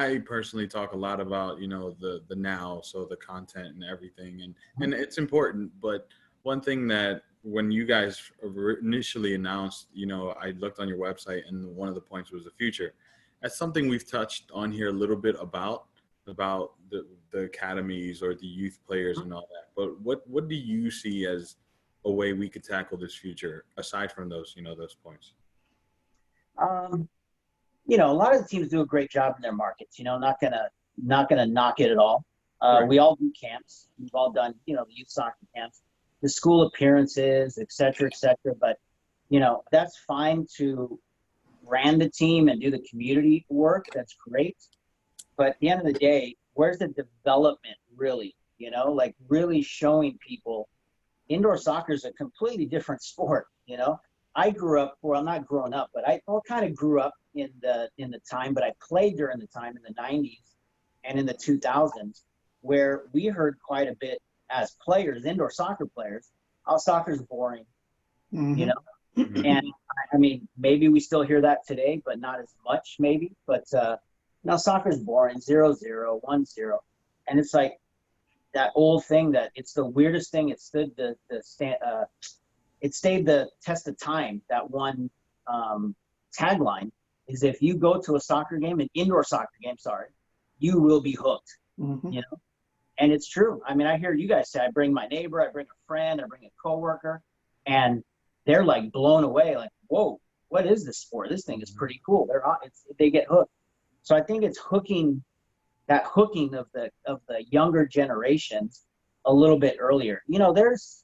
I personally talk a lot about, the now, so the content and everything, and it's important. But one thing that when you guys initially announced, I looked on your website, and one of the points was the future. That's something we've touched on here a little bit about the academies or the youth players and all that. But what do you see as a way we could tackle this future aside from those, those points? A lot of the teams do a great job in their markets, not gonna knock it at all. Right. We all do camps. We've all done, the youth soccer camps, the school appearances, et cetera, but, that's fine to brand the team and do the community work. That's great. But at the end of the day, where's the development really, like really showing people indoor soccer is a completely different sport. I grew up, well, not grown up, but I kind of grew up in the time, but I played during the time in the 90s and in the 2000s where we heard quite a bit as players, indoor soccer players, how soccer's boring, Mm-hmm. And I mean, maybe we still hear that today, but not as much maybe, but soccer's boring, 0-0, 1-0. And it's like that old thing that it's the weirdest thing. It stood it stayed the test of time. That one tagline is, if you go to a soccer game, an indoor soccer game, you will be hooked, Mm-hmm. And it's true. I mean, I hear you guys say, I bring my neighbor, I bring a friend, I bring a coworker, and they're like blown away, like, whoa, what is this sport? This thing is pretty cool. They get hooked. So I think it's hooking of the younger generations a little bit earlier. There's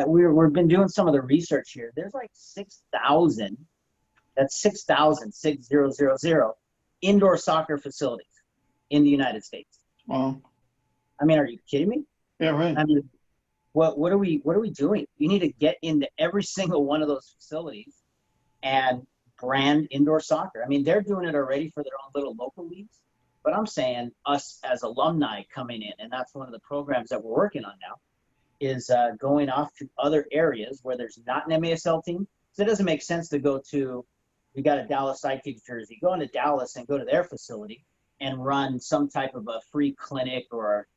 we've been doing some of the research here. There's like 6,000. That's 6,000 indoor soccer facilities in the United States. Wow. I mean, are you kidding me? Yeah, right. I mean, what are we doing? You need to get into every single one of those facilities and brand indoor soccer. I mean, they're doing it already for their own little local leagues, but I'm saying us as alumni coming in, and that's one of the programs that we're working on now, is going off to other areas where there's not an MASL team. So it doesn't make sense to go to, we got a Dallas Sidekicks jersey, go into Dallas and go to their facility and run some type of a free clinic or,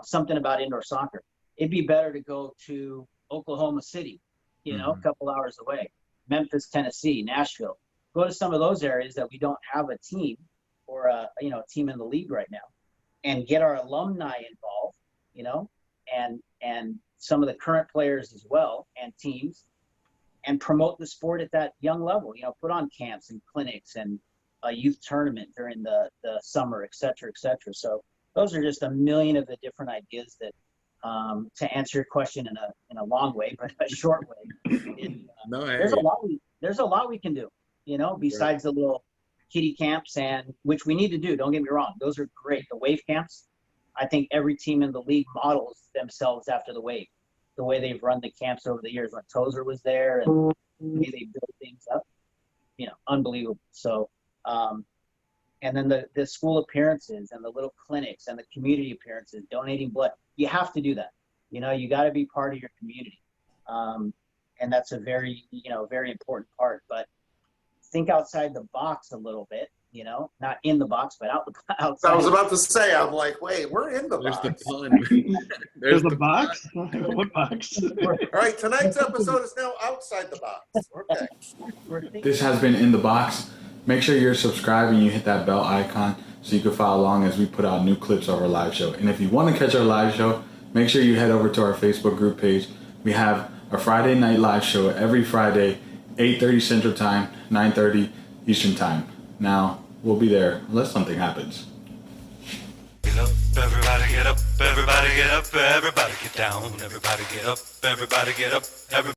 something about indoor soccer. It'd be better to go to Oklahoma City, a couple hours away, Memphis, Tennessee, Nashville. Go to some of those areas that we don't have a team or a team in the league right now, and get our alumni involved, and some of the current players as well and teams, and promote the sport at that young level. Put on camps and clinics and a youth tournament during the summer, et cetera, et cetera. So those are just a million of the different ideas that, to answer your question in a long way, but a short way. There's a lot we can do, besides the little kiddie camps, and which we need to do. Don't get me wrong; those are great. The wave camps, I think every team in the league models themselves after the wave, the way they've run the camps over the years. When Tozer was there, and the way they build things up, unbelievable. So, and then the school appearances and the little clinics and the community appearances, donating blood. You have to do that. You got to be part of your community. And that's a very, very important part. But think outside the box a little bit, not in the box, but outside. I was about to say, I'm like, wait, we're in the box. There's the pun. There's a box? What box? All right, tonight's episode is now outside the box. Okay. This has been In the Box. Make sure you're subscribed and you hit that bell icon so you can follow along as we put out new clips of our live show. And if you want to catch our live show, make sure you head over to our Facebook group page. We have a Friday night live show every Friday, 8:30 Central Time, 9:30 Eastern Time. Now, we'll be there unless something happens. Get up, everybody get up, everybody get up, everybody get down, everybody get up, everybody get up, everybody.